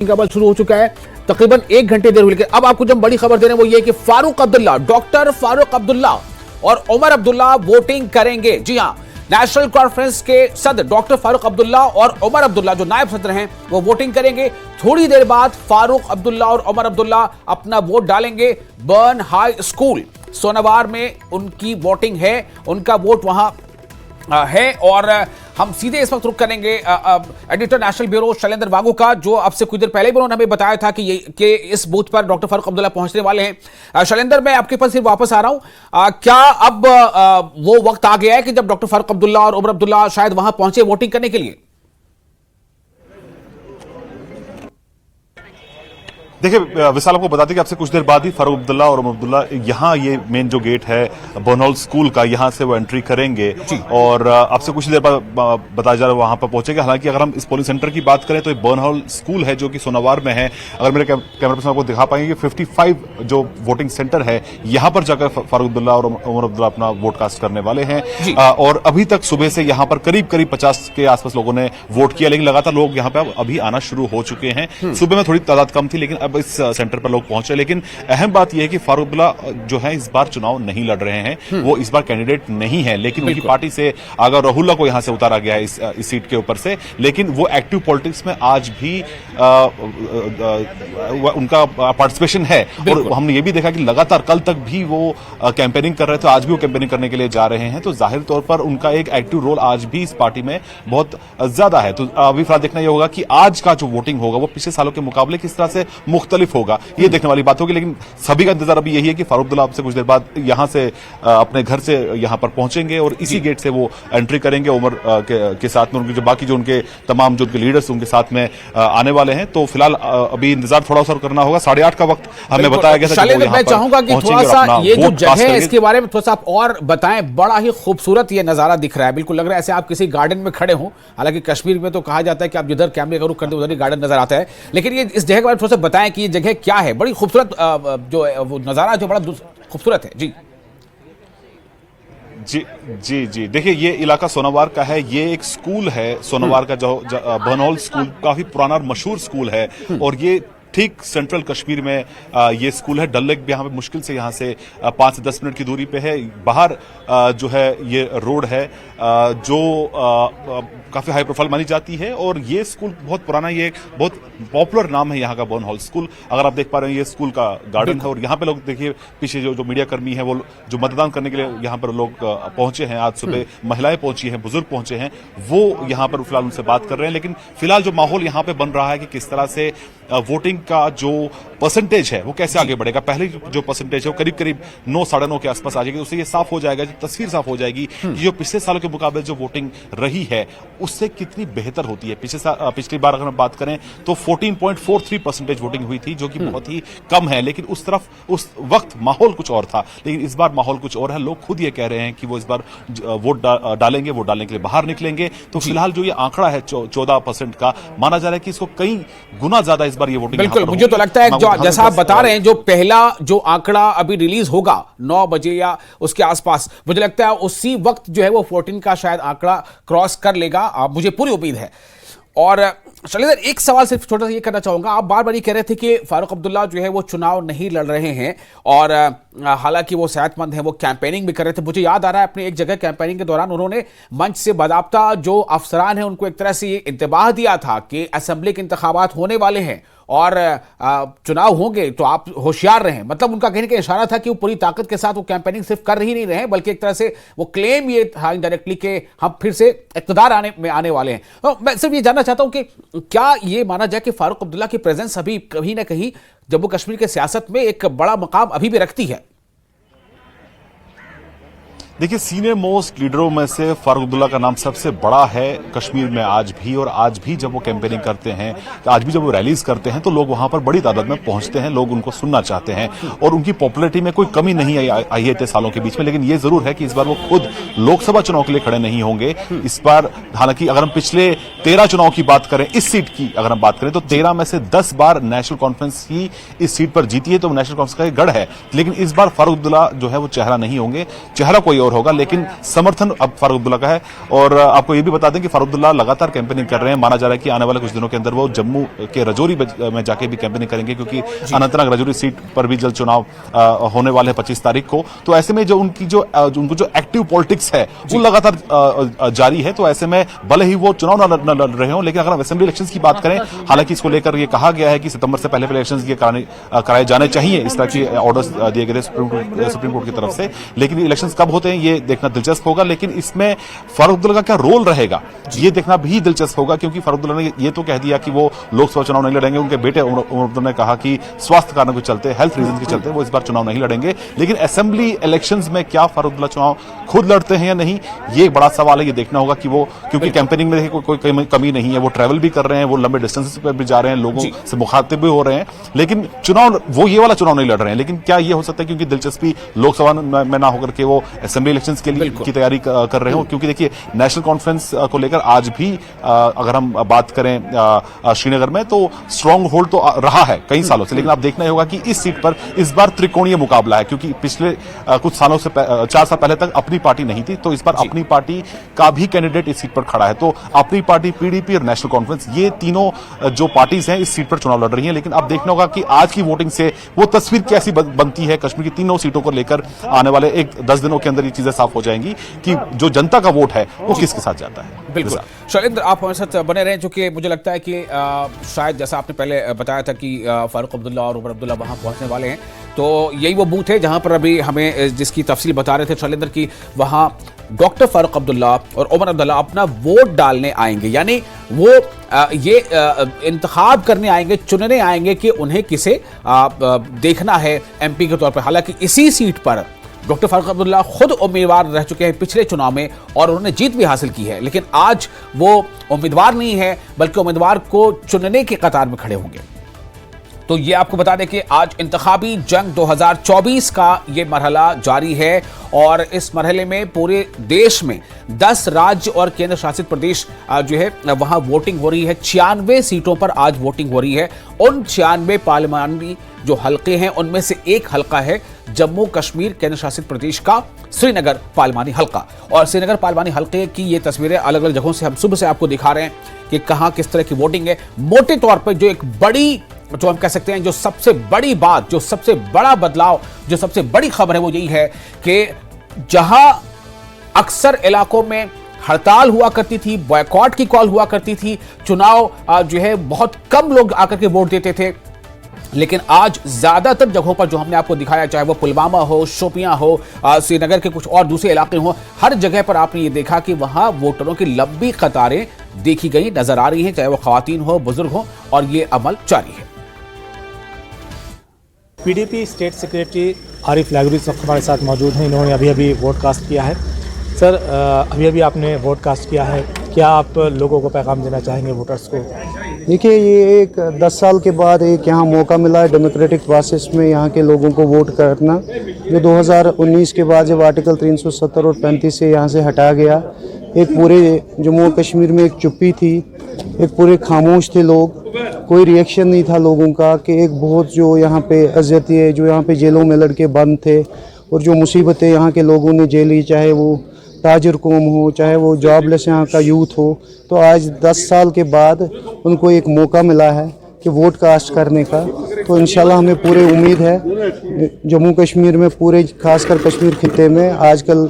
का बल शुरू हो चुका है। तकरीबन 1 घंटे देर हुई, लेकिन अब आपको जब बड़ी खबर दे रहे हैं वो ये कि फारूक अब्दुल्ला, डॉक्टर फारूक अब्दुल्ला और उमर अब्दुल्ला वोटिंग करेंगे। जी हां, नेशनल कॉन्फ्रेंस के सदर डॉक्टर फारूक अब्दुल्ला और उमर अब्दुल्ला जो नायब सदर हैं वो वोटिंग करेंगे। थोड़ी देर बाद फारूक अब्दुल्ला और उमर अब्दुल्ला अपना वोट डालेंगे। बर्न हाई स्कूल सोनावार में उनकी वोटिंग है, उनका वोट वहां है। और हम सीधे इस वक्त रुक करेंगे एडिटर नेशनल ब्यूरो शैलेंद्र वागू का, जो अब से कुछ देर पहले भी उन्होंने हमें बताया था कि इस बूथ पर डॉक्टर फारूक अब्दुल्ला पहुंचने वाले हैं। शैलेंद्र, मैं आपके पास फिर वापस आ रहा हूं। क्या अब वो वक्त आ गया है कि जब डॉक्टर फारूक अब्दुल्ला और उमर अब्दुल्ला शायद वहां पहुंचे वोटिंग करने के लिए? देखिए विशाल, आपको बता दें कि आपसे कुछ देर बाद ही फारूक अब्दुल्ला और उमर अब्दुल्ला यहाँ ये मेन जो गेट है बर्नहॉल स्कूल का, यहाँ से वो एंट्री करेंगे और आपसे कुछ देर बाद बताया जा रहा है वहां पर पहुंचेंगे। हालांकि अगर हम इस पोलिंग सेंटर की बात करें तो ये बर्नहॉल स्कूल है जो कि सोनावार में है। अगर मेरे कैमरा पर्सन आपको दिखा पाएंगे 55 जो वोटिंग सेंटर है, यहाँ पर जाकर फारूक अब्दुल्ला और उमर अब्दुल्ला अपना वोट कास्ट करने वाले हैं। और अभी तक सुबह से यहाँ पर करीब 50 के आसपास लोगों ने वोट किया, लेकिन लगातार लोग यहाँ पे अभी आना शुरू हो चुके हैं। सुबह में थोड़ी तादाद कम थी, लेकिन इस सेंटर पर लोग पहुंचे। लेकिन अहम बात यह है कि फारूक अब्दुल्ला जो है इस बार चुनाव नहीं लड़ रहे हैं, वो इस बार कैंडिडेट नहीं है, लेकिन उनकी पार्टी से आगा रहुल्ला को यहां से उतारा गया है इस सीट के ऊपर से। लेकिन वो एक्टिव पॉलिटिक्स में आज भी उनका पार्टिसिपेशन है। और हमने ये भी देखा कि लगातार कल तक भी वो कैंपेनिंग कर रहे थे, आज भी वो कैंपेनिंग करने के लिए जा रहे हैं। तो जाहिर तौर पर उनका एक एक्टिव रोल आज भी इस पार्टी में बहुत ज्यादा है। तो अभी फिलहाल देखना यह होगा कि आज का जो वोटिंग होगा वो पिछले सालों के मुकाबले किस तरह से मुख्तलिफ होगा, ये देखने वाली बात होगी। लेकिन सभी का इंतजार अभी यही है कि फारूक अब्दुल्ला आपसे कुछ देर बाद यहां से अपने घर से यहां पर पहुंचेंगे और इसी गेट से वो एंट्री करेंगे उमर के साथ में। उनके जो बाकी जो उनके तमाम जो उनके लीडर्स उनके साथ में आने वाले हैं। तो फिलहाल अभी इंतजार थोड़ा सा करना होगा। 8:30 का वक्त हमें बताया गया था। मैं चाहूंगा कि थोड़ा सा ये जो जगह है इसके बारे में थोड़ा सा आप और बताएं। बड़ा ही खूबसूरत ये नजारा दिख रहा है, बिल्कुल लग रहा है ऐसे आप किसी गार्डन में खड़े हो। हालांकि कश्मीर में तो कहा जाता है कि आप जिधर कैमरे का रुख करते उधर ही गार्डन नजर आता है, लेकिन ये इस जगह के बारे में थोड़ा सा बताएं कि ये जगह क्या है। बड़ी खूबसूरत जो वो नजारा जो बड़ा खूबसूरत है। जी जी जी जी देखिए, ये इलाका सोनावार का है। ये एक स्कूल है सोनावार का, जो बर्नहॉल स्कूल काफी पुराना और मशहूर स्कूल है। और ये ठीक सेंट्रल कश्मीर में ये स्कूल है। डल लेक भी यहाँ पे मुश्किल से यहाँ से 5 से 10 मिनट की दूरी पे है। बाहर जो है ये रोड है जो काफी हाई प्रोफाइल मानी जाती है। और ये स्कूल बहुत पुराना, ये एक बहुत पॉपुलर नाम है यहाँ का, बर्नहॉल स्कूल। अगर आप देख पा रहे हैं ये स्कूल का गार्डन है और यहाँ पे लोग देखिए पीछे जो मीडिया कर्मी है वो जो मतदान करने के लिए यहाँ पर लोग पहुंचे हैं। आज सुबह महिलाएं पहुंची हैं, बुजुर्ग पहुंचे हैं, वो यहाँ पर फिलहाल उनसे बात कर रहे हैं। लेकिन फिलहाल जो माहौल यहाँ पे बन रहा है कि किस तरह से वोटिंग का जो परसेंटेज है वो कैसे आगे बढ़ेगा। पहले जो परसेंटेज है वो करीब करीब 9, 9.5 के आसपास आ जाएगी। उससे ये साफ हो जाएगा, जो तस्वीर साफ हो जाएगी कि जो पिछले सालों के मुकाबले जो वोटिंग रही है उससे कितनी बेहतर होती है। पिछली बार अगर हम बात करें तो 14.43% वोटिंग हुई थी, जो कि बहुत ही कम है। लेकिन उस तरफ उस वक्त माहौल कुछ और था, लेकिन इस बार माहौल कुछ और है। लोग खुद ये कह रहे हैं कि वो इस बार वोट डालेंगे, वोट डालने के लिए बाहर निकलेंगे। तो फिलहाल जो ये आंकड़ा है 14% का, माना जा रहा है कि इसको कई गुना ज्यादा इस बार ये वोटिंग। बिल्कुल, मुझे तो लगता है जैसा आप बता रहे हैं, जो पहला जो आंकड़ा अभी रिलीज होगा 9 बजे या उसके आसपास, मुझे लगता है उसी वक्त जो है वो 14 का शायद आंकड़ा क्रॉस कर लेगा, मुझे पूरी उम्मीद है। और शैलेंद्र, एक सवाल सिर्फ छोटा सा ये करना चाहूंगा। आप बार बार ये कह रहे थे कि फारूक अब्दुल्ला जो है वो चुनाव नहीं लड़ रहे हैं और हालांकि वो सेहतमंद हैं, वो कैंपेनिंग भी कर रहे थे। मुझे याद आ रहा है अपने एक जगह कैंपेनिंग के दौरान उन्होंने मंच से बाकायदा जो अफसरान हैं उनको एक तरह से ये इंतबाह दिया था कि असेंबली के इंतखाबात होने वाले हैं और चुनाव होंगे तो आप होशियार रहें। मतलब उनका कहने का इशारा था कि वो पूरी ताकत के साथ वो कैंपेनिंग सिर्फ कर ही नहीं रहे, बल्कि एक तरह से वो क्लेम ये था इनडायरेक्टली कि हम फिर से इक़्तिदार आने वाले हैं। तो मैं सिर्फ ये जानना चाहता हूं कि क्या ये माना जाए कि फारूक अब्दुल्ला की प्रेजेंस अभी कहीं ना कहीं जम्मू कश्मीर के सियासत में एक बड़ा मकाम अभी भी रखती है? देखिए, सीनियर मोस्ट लीडरों में से फारूक अब्दुल्ला का नाम सबसे बड़ा है कश्मीर में आज भी। और आज भी जब वो कैंपेनिंग करते हैं, आज भी जब वो रैलीज करते हैं, तो लोग वहां पर बड़ी तादाद में पहुंचते हैं, लोग उनको सुनना चाहते हैं। और उनकी पॉपुलैरिटी में कोई कमी नहीं आई है इतने सालों के बीच में। लेकिन ये जरूर है कि इस बार वो खुद लोकसभा चुनाव के लिए खड़े नहीं होंगे इस बार। हालांकि अगर हम पिछले 13 चुनाव की बात करें, इस सीट की अगर हम बात करें, तो 13 में से 10 बार नेशनल कॉन्फ्रेंस ही इस सीट पर जीती है, तो नेशनल कॉन्फ्रेंस का गढ़ है। लेकिन इस बार फारूक अब्दुल्ला जो है वो चेहरा नहीं होंगे, चेहरा कोई और ओर होगा, लेकिन समर्थन अब फारूक अब्दुल्ला का है। और आपको ये भी बता दें कि फारूक अब्दुल्ला लगातार कैंपेनिंग कर रहे हैं। माना जा रहा है कि आने वाले कुछ दिनों के अंदर वो जम्मू के रजौरी में जाके भी कैंपेनिंग करेंगे, क्योंकि अनंतनाग रजौरी सीट पर भी जल्द चुनाव होने वाले 25 तारीख को। तो ऐसे में जो उनको जो एक्टिव पॉलिटिक्स है वो लगातार जारी है। तो ऐसे में भले ही वो चुनाव न लड़ रहे हो, लेकिन अगर हम असेंबली इलेक्शंस की बात करें, हालांकि इसको लेकर ये कहा गया है कि सितंबर से पहले इलेक्शंस ये कराए जाने चाहिए, इस तरह के ऑर्डर्स दिए गए थे सुप्रीम कोर्ट की तरफ से। लेकिन इलेक्शंस कब होते हैं ये देखना दिलचस्प होगा। लेकिन इसमें फारूक अब्दुल्ला का क्या रोल रहेगा ये देखना भी दिलचस्प होगा, क्योंकि फारूक अब्दुल्ला ने ये तो कह दिया कि वो लोकसभा चुनाव नहीं लड़ेंगे। उनके बेटे उमर अब्दुल्ला ने कहा कि स्वास्थ्य कारणों के चलते, हेल्थ रीजन के चलते वो इस बार चुनाव नहीं लड़ेंगे। लेकिन असेंबली इलेक्शंस में क्या फारूक अब्दुल्ला चुनाव खुद लड़ते हैं या नहीं, ये एक बड़ा सवाल है। ये देखना होगा कि वो, क्योंकि कैंपेनिंग में कोई कमी नहीं है, वो ट्रैवल भी कर रहे हैं, वो लंबे डिस्टेंस पर भी जा रहे हैं, लोगों से मुखातिब भी हो रहे हैं। लेकिन चुनाव वो ये वाला चुनाव नहीं लड़ रहे हैं। लेकिन क्या ये हो सकता है क्योंकि दिलचस्पी लोकसभा में ना होकर के वो असेंबली इलेक्शंस के लिए की तैयारी कर रहे हो? क्योंकि देखिए नेशनल कॉन्फ्रेंस को लेकर आज भी अगर हम बात करें श्रीनगर में, तो स्ट्रांग होल्ड तो रहा है कई सालों से। लेकिन आप देखना होगा कि इस सीट पर इस बार त्रिकोणीय मुकाबला है, क्योंकि पिछले कुछ सालों से 4 साल पहले तक अपनी पार्टी नहीं थी। तो इस बार अपनी पार्टी का भी कैंडिडेट इस सीट पर खड़ा है। तो अपनी पार्टी, पीडीपी और नेशनल कॉन्फ्रेंस, ये तीनों जो पार्टीज हैं इस सीट पर चुनाव लड़ रही हैं। लेकिन अब देखना होगा कि आज की वोटिंग से वो तस्वीर कैसी बनती है कश्मीर की तीनों सीटों को लेकर। आने वाले 10 दिनों के अंदर ये चीजें साफ हो जाएंगी कि जो जनता का वोट है वो किसके साथ जाता है। बिल्कुल शैलेंद्र, आप हमारे साथ बने रहें, क्योंकि मुझे लगता है कि शायद जैसा आपने पहले बताया था कि फारूक अब्दुल्ला और उमर अब्दुल्ला वहां पहुंचने वाले हैं, तो यही वो बूथ है जहां पर अभी हमें जिसकी तफसील बता रहे थे शैलेंद्र की वहां डॉक्टर फारूक अब्दुल्ला और उमर अब्दुल्ला अपना वोट डालने आएंगे। यानी वो ये इंतखाब करने आएंगे, चुनने आएंगे कि उन्हें किसे देखना है एमपी के तौर पर। हालांकि इसी सीट पर डॉक्टर फारूक अब्दुल्ला खुद उम्मीदवार रह चुके हैं पिछले चुनाव में और उन्होंने जीत भी हासिल की है। लेकिन आज वो उम्मीदवार नहीं है, बल्कि उम्मीदवार को चुनने की कतार में खड़े होंगे। तो ये आपको बता दें कि आज इंतखाबी जंग 2024 का ये मरहला जारी है और इस मरहले में पूरे देश में 10 राज्य और केंद्र शासित प्रदेश जो है वहां वोटिंग हो रही है। 96 सीटों पर आज वोटिंग हो रही है। उन 96 पार्लियामानी जो हलके हैं उनमें से एक हलका है जम्मू कश्मीर केंद्र शासित प्रदेश का श्रीनगर पार्लियामानी हलका। और श्रीनगर पार्लियामानी हलके की ये तस्वीरें अलग अलग जगहों से हम सुबह से आपको दिखा रहे हैं कि कहां किस तरह की वोटिंग है। मोटे तौर पर जो एक बड़ी, जो हम कह सकते हैं, जो सबसे बड़ी बात, जो सबसे बड़ा बदलाव, जो सबसे बड़ी खबर है वो यही है कि जहां अक्सर इलाकों में हड़ताल हुआ करती थी, बॉयकॉट की कॉल हुआ करती थी, चुनाव जो है बहुत कम लोग आकर के वोट देते थे, लेकिन आज ज्यादातर जगहों पर जो हमने आपको दिखाया, चाहे वो पुलवामा हो, शोपियां हो, श्रीनगर के कुछ और दूसरे इलाके हो, हर जगह पर आपने ये देखा कि वहां वोटरों की लंबी कतारें देखी गई, नजर आ रही हैं, चाहे वो खवातीन हो, बुजुर्ग हो, और ये अमल जारी है। पीडीपी स्टेट सेक्रेटरी आरिफ लागरी साहब हमारे साथ मौजूद हैं। इन्होंने अभी अभी वोट कास्ट किया है। सर, अभी अभी आपने वोट कास्ट किया है, क्या आप लोगों को पैगाम देना चाहेंगे वोटर्स को? देखिए, ये एक 10 साल के बाद एक यहाँ मौका मिला है डेमोक्रेटिक प्रोसेस में यहाँ के लोगों को वोट करना, जो 2019 के बाद जब आर्टिकल 370 और 35 से यहाँ से हटा गया। एक पूरे जम्मू कश्मीर में एक चुप्पी थी, एक पूरे खामोश थे लोग, कोई रिएक्शन नहीं था लोगों का कि एक बहुत जो यहाँ पे अज़ियतें, जो यहाँ पे जेलों में लड़के बंद थे और जो मुसीबतें यहाँ के लोगों ने झेली, चाहे वो ताजर कौम हो, चाहे वो जॉबलेस यहाँ का यूथ हो, तो आज 10 साल के बाद उनको एक मौका मिला है कि वोट कास्ट करने का। तो इंशाल्लाह हमें पूरी उम्मीद है जम्मू कश्मीर में, पूरे खासकर कश्मीर खित्ते में आजकल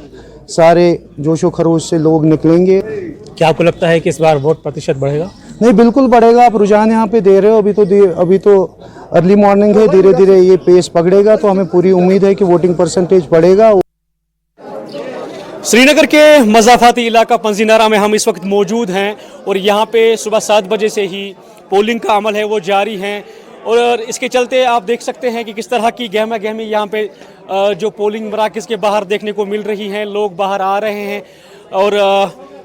सारे जोशो खरोश से लोग निकलेंगे। क्या आपको लगता है कि इस बार वोट प्रतिशत बढ़ेगा? नहीं, बिल्कुल बढ़ेगा। आप रुझान यहाँ पे दे रहे हो, अभी तो अर्ली मॉर्निंग है, धीरे धीरे ये पेस पकड़ेगा, तो हमें पूरी उम्मीद है कि वोटिंग परसेंटेज बढ़ेगा। श्रीनगर के मज़ाफ़ाती इलाका पंजीनारा में हम इस वक्त मौजूद हैं और यहाँ पे सुबह 7 बजे से ही पोलिंग का अमल है वो जारी है और इसके चलते आप देख सकते हैं कि किस तरह की गहमा गहमी यहाँ पे जो पोलिंग मराकज़ के बाहर देखने को मिल रही हैं। लोग बाहर आ रहे हैं और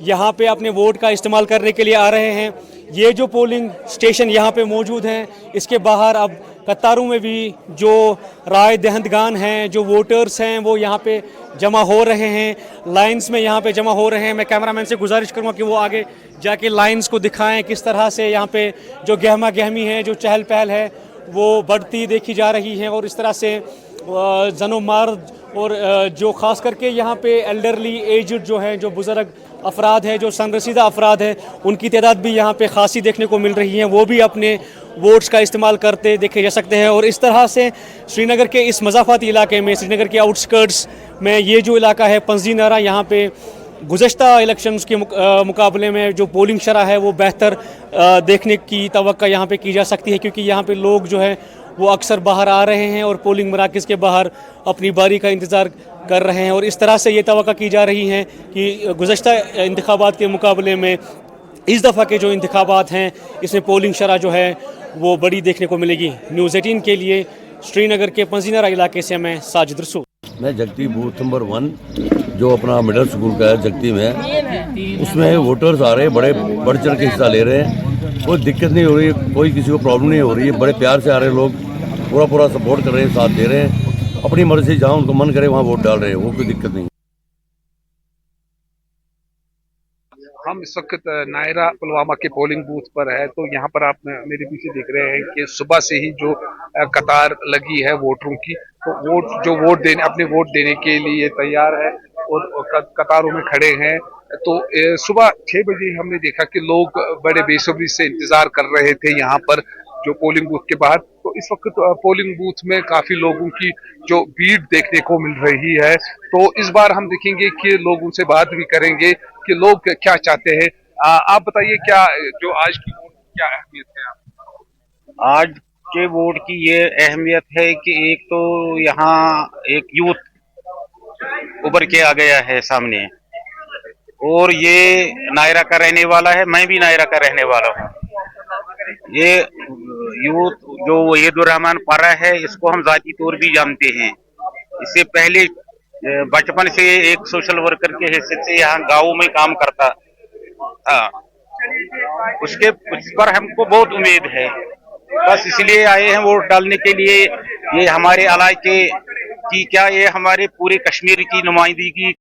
यहाँ पे अपने वोट का इस्तेमाल करने के लिए आ रहे हैं। ये जो पोलिंग स्टेशन यहाँ पे मौजूद हैं, इसके बाहर अब कतारों में भी जो राय दहंदगान हैं, जो वोटर्स हैं, वो यहाँ पे जमा हो रहे हैं, लाइंस में यहाँ पे जमा हो रहे हैं। मैं कैमरामैन से गुजारिश करूँगा कि वो आगे जाके लाइंस को दिखाएं किस तरह से यहाँ पे जो गहमा गहमी है, जो चहल पहल है वो बढ़ती देखी जा रही है और इस तरह से जनो मर्द और जो खास करके यहाँ पे एल्डरली एजड जो है, जो बुज़ुर्ग अफराद हैं, जो संरसीदा अफराद हैं, उनकी तादाद भी यहाँ पे खासी देखने को मिल रही है। वो भी अपने वोट्स का इस्तेमाल करते देखे जा सकते हैं। और इस तरह से श्रीनगर के इस मज़ाफ़ाती इलाके में, श्रीनगर के आउटस्कर्ट्स में ये जो इलाका है पंजी नारा, यहाँ पे गुज़श्ता इलेक्शंस के मुकाबले में जो पोलिंग शरह है वो बेहतर देखने की तवक्का यहाँ पे की जा सकती है, क्योंकि यहाँ पे लोग जो है वो अक्सर बाहर आ रहे हैं और पोलिंग मराकज़ के बाहर अपनी बारी का इंतज़ार कर रहे हैं। और इस तरह से ये तवक्का की जा रही है कि गुज़श्ता इंतखाबात के मुकाबले में इस दफ़ा के जो इंतखाबात हैं इसमें पोलिंग शरह जो है वो बड़ी देखने को मिलेगी। न्यूज़ 18 के लिए श्रीनगर के पंजीनारा इलाके से मैं साजिद रसूल। मैं जगती बूथ नंबर 1 जो अपना मिडिल स्कूल का है जगती में, उसमें वोटर्स आ रहे हैं, बड़े बढ़ चढ़ के हिस्सा ले रहे हैं। कोई दिक्कत नहीं हो रही है, कोई किसी को प्रॉब्लम नहीं हो रही है। बड़े प्यार से आ रहे हैं लोग, पूरा सपोर्ट कर रहे हैं, साथ दे रहे हैं। अपनी मर्जी से जहाँ उनको मन करे वहाँ वोट डाल रहे हैं, वो कोई दिक्कत नहीं। हम इस वक्त नायरा पुलवामा के पोलिंग बूथ पर है। तो यहाँ पर आप मेरे पीछे देख रहे हैं कि सुबह से ही जो कतार लगी है वोटरों की, तो अपने वोट देने के लिए तैयार है और कतारों में खड़े हैं। तो सुबह 6 बजे हमने देखा कि लोग बड़े बेसब्री से इंतजार कर रहे थे यहाँ पर जो पोलिंग बूथ के बाहर। तो इस वक्त पोलिंग बूथ में काफी लोगों की जो भीड़ देखने को मिल रही है। तो इस बार हम देखेंगे कि लोगों से बात भी करेंगे कि लोग क्या चाहते हैं। आप बताइए, क्या जो आज की वोट क्या अहमियत है? आज के वोट की ये अहमियत है कि एक तो यहाँ एक यूथ उभर के आ गया है सामने, और ये नायरा का रहने वाला है, मैं भी नायरा का रहने वाला हूँ। ये यूथ जो वहीदुर रहमान पारा है, इसको हम जाती तौर भी जानते हैं। इससे पहले बचपन से एक सोशल वर्कर के हैसियत से यहाँ गाँव में काम करता था। उस पर हमको बहुत उम्मीद है, बस इसलिए आए हैं वोट डालने के लिए। ये हमारे इलाके की क्या, ये हमारे पूरे कश्मीर की नुमाइंदगी